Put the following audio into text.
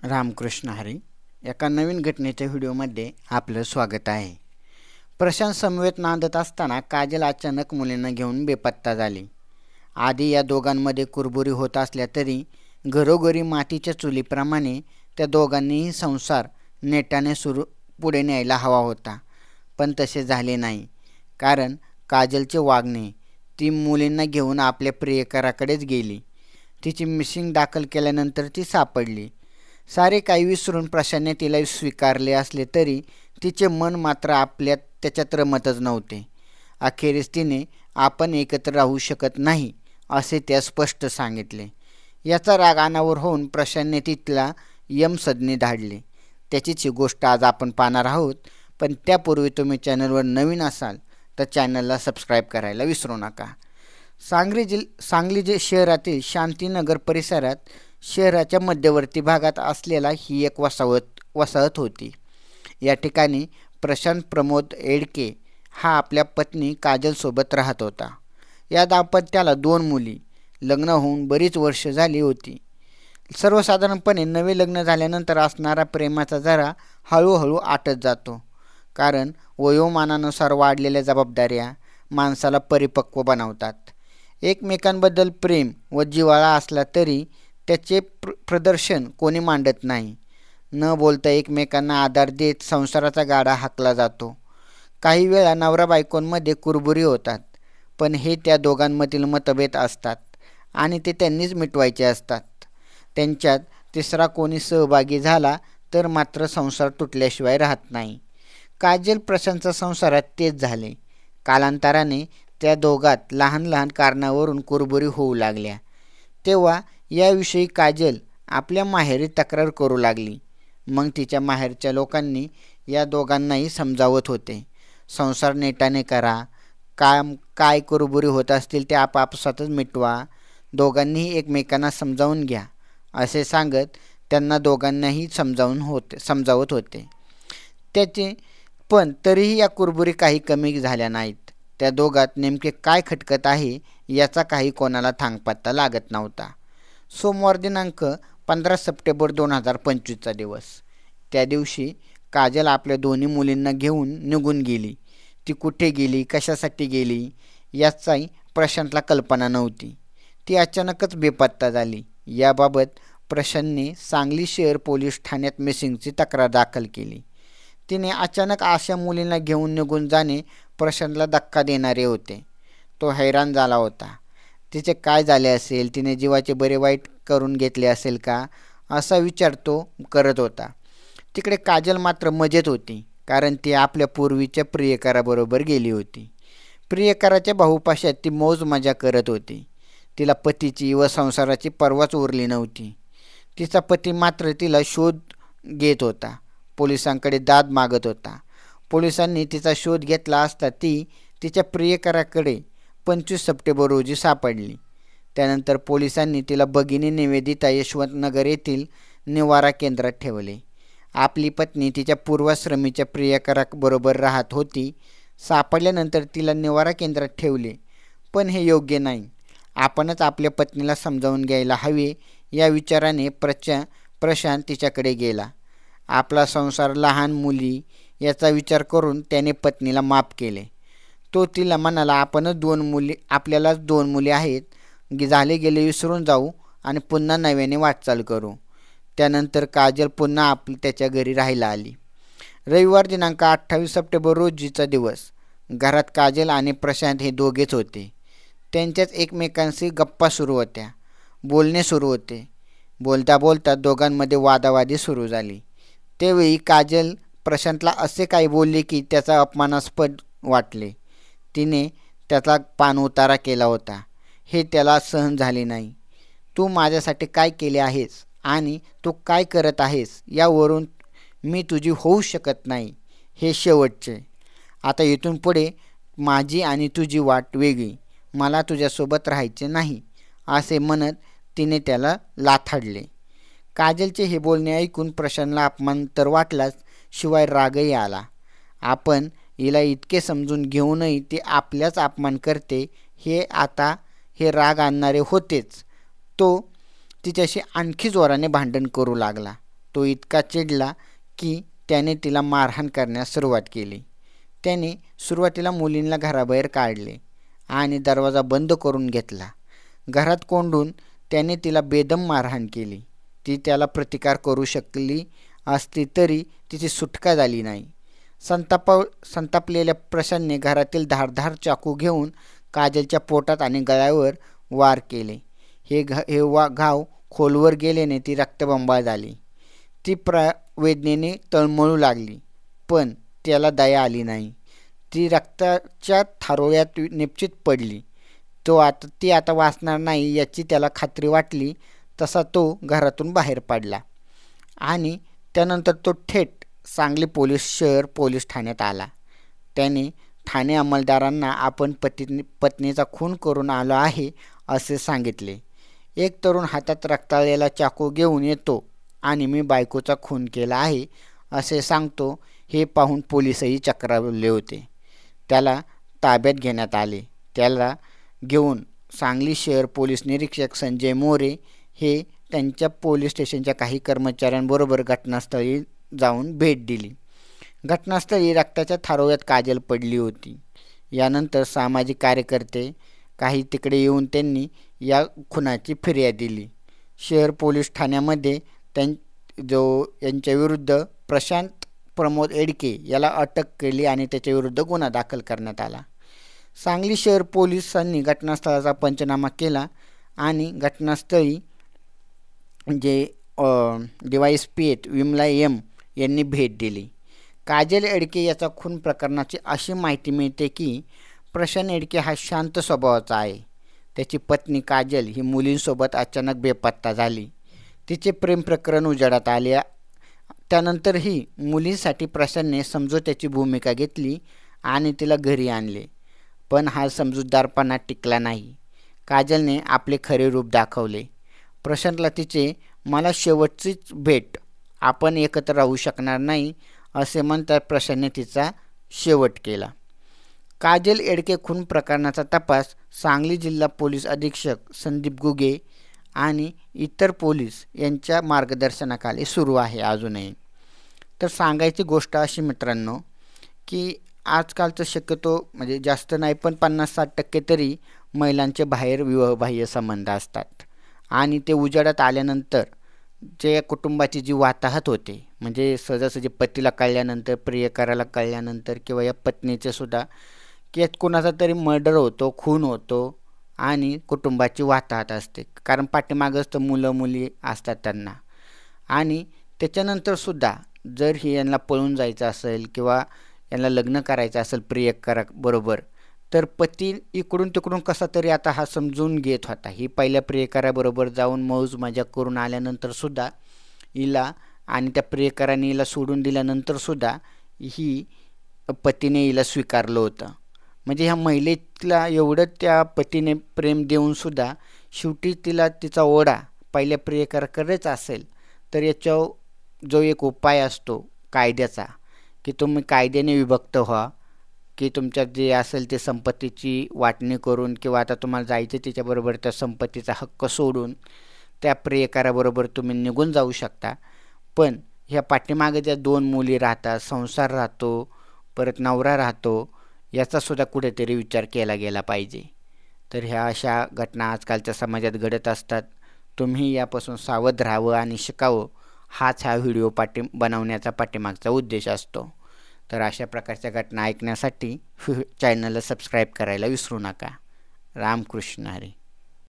रामकृष्ण हरी. एका नवीन घटनेच्या व्हिडिओमध्ये आपलं स्वागत आहे. प्रशांत समवेत नांदत असताना काजल अचानक मुलींना घेऊन बेपत्ता झाली. आधी या दोघांमध्ये कुरबुरी होत असल्या तरी घरोघरी मातीच्या चुलीप्रमाणे त्या दोघांनीही संसार नेटाने पुढे न्यायला हवा होता. पण तसे झाले नाही, कारण काजलचे वागणे ती मुलींना घेऊन आपल्या प्रियकराकडेच गेली. तिची मिसिंग दाखल केल्यानंतर ती सापडली. सारे काही विसरून प्रशांतने तिला स्वीकारले असले तरी तिचे मन मात्र त्याच्यात रमतच नव्हते. अखेरीस तिने आपण एकत्र राहू शकत नाही असे त्या स्पष्ट सांगितले. याचा राग अनावर होऊन प्रशांतने तिला यमसदनी धाडले. त्याचीच ही गोष्ट आज आपण पाहणार आहोत. पण त्यापूर्वी तुम्ही चॅनलवर नवीन असाल तर चॅनलला सबस्क्राईब करायला विसरू नका. सांगली शहरातील शांतीनगर परिसरात शहराच्या मध्यवर्ती भागात असलेला ही एक वसाहत होती. या ठिकाणी प्रशांत प्रमोद एडके हा आपल्या पत्नी काजलसोबत राहत होता. या दाम्पत्याला 2 मुली, लग्न होऊन बरीच वर्ष झाली होती. सर्वसाधारणपणे नवे लग्न झाल्यानंतर असणारा प्रेमाचा जरा हळूहळू आटत जातो, कारण वयोमानानुसार वाढलेल्या जबाबदाऱ्या माणसाला परिपक्व बनवतात. एकमेकांबद्दल प्रेम व जिव्हाळा असला तरी त्याचे प्रदर्शन कोणी मांडत नाही. न बोलता एकमेकांना आधार देत संसाराचा गाडा हाकला जातो. काही वेळा नवरा बायकोंमध्ये कुरबुरी होतात, पण हे त्या दोघांमधील मतभेद असतात आणि ते त्यांनीच मिटवायचे असतात. त्यांच्यात तिसरा कोणी सहभागी झाला तर मात्र संसार तुटल्याशिवाय राहत नाही. काजल प्रशांतच्या संसारात तेच झाले. कालांतराने त्या दोघात लहान लहान कारणावरून कुरबुरी होऊ लागल्या. तेव्हा याविषयी काजल आपल्या माहेरी तक्रार करू लागली. मग तिच्या माहेरच्या लोकांनी या दोघांनाही समजावत होते, संसार नेटाने करा, काय कुरबुरी होत असतील ते आपापसातच मिटवा, दोघांनीही एकमेकांना समजावून घ्या असे सांगत त्यांना दोघांनाही समजावत होते. पण तरीही या कुरबुरी काही कमी झाल्या नाहीत. त्या दोघात नेमके काय खटकत आहे याचा काही कोणाला थांगपत्ता लागत नव्हता. सोमवार दिनांक 15 सप्टेंबर 2025चा दिवस. त्या दिवशी काजल आपल्या दोन्ही मुलींना घेऊन निघून गेली. ती कुठे गेली, कशासाठी गेली याचाही प्रशांतला कल्पना नव्हती. ती अचानकच बेपत्ता झाली. याबाबत प्रशांतने सांगली शहर पोलीस ठाण्यात मिसिंगची तक्रार दाखल केली. तिने अचानक अशा मुलींना घेऊन निघून जाणे प्रशांतला धक्का देणारे होते. तो हैराण झाला होता. तिचे काय झाले असेल, तिने जीवाचे बरे वाईट करून घेतले असेल का, असा विचार तो करत होता. तिकडे काजल मात्र मजेत होती, कारण ती आपल्या पूर्वीच्या प्रियकराबरोबर गेली होती. प्रियकराच्या भाऊपाशात ती मौज मजा करत होती. तिला पतीची व संसाराची पर्वाच उरली नव्हती. तिचा पती मात्र तिला शोध घेत होता, पोलिसांकडे दाद मागत होता. पोलिसांनी तिचा शोध घेतला असता ती तिच्या प्रियकराकडे 25 सप्टेंबर रोजी सापडली. त्यानंतर पोलिसांनी तिला भगिनी निवेदिता यशवंतनगर येथील निवारा केंद्रात ठेवले. आपली पत्नी तिच्या पूर्वाश्रमीच्या प्रियकराबरोबर राहत होती. सापडल्यानंतर तिला निवारा केंद्रात ठेवले, पण हे योग्य नाही. आपणच आपल्या पत्नीला समजावून घ्यायला हवे या विचाराने प्रशांत तिच्याकडे गेला. आपला संसार, लहान मुली याचा विचार करून त्याने पत्नीला माफ केले. तो तिला म्हणाला, आपल्यालाच 2 मुली आहेत, झाले गेले विसरून जाऊ आणि पुन्हा नव्याने वाटचाल करू. त्यानंतर काजल पुन्हा त्याच्या घरी राहायला आली. रविवार दिनांक 28 सप्टेंबर रोजीचा दिवस. घरात काजल आणि प्रशांत हे दोघेच होते. त्यांच्याच एकमेकांशी गप्पा सुरू होत्या, बोलणे सुरू होते. बोलता बोलता दोघांमध्ये वादावादी सुरू झाली. त्यावेळी काजल प्रशांतला असे काही बोलले की त्याचा अपमानास्पद वाटले. तिने त्याचा पाणउतारा केला होता. हे त्याला सहन झाले नाही. तू माझ्यासाठी काय केले आहेस आणि तू काय करत आहेस यावरून मी तुझी होऊ शकत नाही, हे शेवटचे. आता इथून पुढे माझी आणि तुझी वाट वेगळी, मला तुझ्यासोबत राहायचे नाही असे म्हणत तिने त्याला लाथाडले. काजलचे हे बोलणे ऐकून प्रशांतला अपमान तर वाटलाच, शिवाय रागही आला. आपण हिला इतके समजून घेऊनही ती आपल्याच अपमान करते हे राग आणणारे होतेच. तो तिच्याशी आणखी जोराने भांडण करू लागला. तो इतका चिडला की त्याने तिला मारहाण करण्यास सुरुवात केली. त्याने सुरुवातीला मुलींना घराबाहेर काढले आणि दरवाजा बंद करून घेतला. घरात कोंडून त्याने तिला बेदम मारहाण केली. ती त्याला प्रतिकार करू शकली असती तरी तिची सुटका झाली नाही. संतापलेल्या प्रशांतने घरातील धारदार चाकू घेऊन काजलच्या पोटात आणि गळ्यावर वार केले. घाव खोलवर गेल्याने ती रक्तबंबाळ झाली. ती वेदनेने तळमळू लागली, पण त्याला दया आली नाही. ती रक्ताच्या थारोळ्यात निश्चित पडली. ती आता वाचणार नाही याची त्याला खात्री वाटली. तसा तो घरातून बाहेर पडला आणि त्यानंतर तो थेट सांगली शहर पोलीस ठाण्यात आला. त्याने ठाणे अंमलदारांना आपण पत्नीचा खून करून आलो आहे असे सांगितले. एक तरुण हातात रक्ताळलेला चाकू घेऊन येतो आणि मी बायकोचा खून केला आहे असे सांगतो. हे पाहून पोलीसही चक्रावले होते. त्याला ताब्यात घेण्यात आले. त्याला घेऊन सांगली शहर पोलीस निरीक्षक संजय मोरे हे त्यांच्या पोलीस स्टेशनच्या काही कर्मचाऱ्यांबरोबर घटनास्थळी जाऊन भेट दिली. घटनास्थळी रक्ताच्या थारोळ्यात काजल पडली होती. यानंतर सामाजिक कार्यकर्ते काही तिकडे येऊन त्यांनी या खुनाची फिर्याद दिली. शहर पोलीस ठाण्यामध्ये यांच्याविरुद्ध प्रशांत प्रमोद एडके याला अटक केली आणि त्याच्याविरुद्ध गुन्हा दाखल करण्यात आला. सांगली शहर पोलिसांनी घटनास्थळाचा पंचनामा केला आणि घटनास्थळी DYSP विमला एम यांनी भेट दिली. काजल एडके याचा खून प्रकरणाची अशी माहिती मिळते की प्रशांत एडके हा शांत स्वभावाचा आहे. त्याची पत्नी काजल ही मुलींसोबत अचानक बेपत्ता झाली. तिचे प्रेम प्रकरण उजेडात आले. त्यानंतरही मुलींसाठी प्रशांतने समजोत्याची भूमिका घेतली आणि तिला घरी आणले. पण हा समजूतदारपणा टिकला नाही. काजलने आपले खरे रूप दाखवले. प्रशांतला तिचे मला शेवटचीच भेट, आपण एकत्र राहू शकणार नाही असे म्हणतात प्रशांतने तिचा शेवट केला. काजल एडके खून प्रकरणाचा तपास सांगली जिल्हा पोलीस अधीक्षक संदीप गुगे आणि इतर पोलीस यांच्या मार्गदर्शनाखाली सुरू आहे अजूनही. तर सांगायची गोष्ट अशी मित्रांनो की आजकालचं शक्यतो म्हणजे जास्त नाही पण 50-60% तरी महिलांचे बाहेर विवाहबाह्य संबंध असतात आणि ते उजेडात आल्यानंतर जे कुटुंबाची जी वाताहत होते म्हणजे सहजासहजी पतीला कळल्यानंतर, प्रियकराला कळल्यानंतर किंवा या पत्नीचे सुद्धा की यात कोणाचा तरी मर्डर होतो, खून होतो आणि कुटुंबाची वाताहत असते. कारण पाठीमागच तर मुलं मुली असतात त्यांना. आणि त्याच्यानंतरसुद्धा जर यांना पळून जायचं असेल किंवा यांना लग्न करायचं असेल प्रियकराबरोबर तर पती इकडून तिकडून कसा तरी आता हा समजून घेत होता. ही पहिल्या प्रियकराबरोबर जाऊन मौज मजा करून आल्यानंतरसुद्धा हिला आणि त्या प्रियकराने हिला सोडून दिल्यानंतरसुद्धा ही पतीने हिला स्वीकारलं होतं. म्हणजे ह्या महिलेला एवढं त्या पतीने प्रेम देऊनसुद्धा शेवटी तिला तिचा ओढा पहिल्या प्रियकराकडेच असेल तर याच्यावर जो एक उपाय असतो कायद्याचा की तुम्ही कायद्याने विभक्त व्हा की तुमच्यात जे असेल ते संपत्तीची वाटणी करून किंवा आता तुम्हाला जायचं त्याच्याबरोबर त्या संपत्तीचा हक्क सोडून त्या प्रियकराबरोबर तुम्ही निघून जाऊ शकता. पण ह्या पाठीमागे ज्या 2 मुली राहतात, संसार राहतो, परत नवरा राहतो, याचासुद्धा कुठेतरी विचार केला गेला पाहिजे. तर ह्या अशा घटना आजकालच्या समाजात घडत असतात. तुम्ही यापासून सावध राहावं आणि शिकावं हाच हा व्हिडिओ बनवण्याचा पाठीमागचा उद्देश असतो. तर अशा प्रकारच्या घटना ऐकण्यासाठी चॅनलला सबस्क्राईब करायला विसरू नका. रामकृष्ण हरी.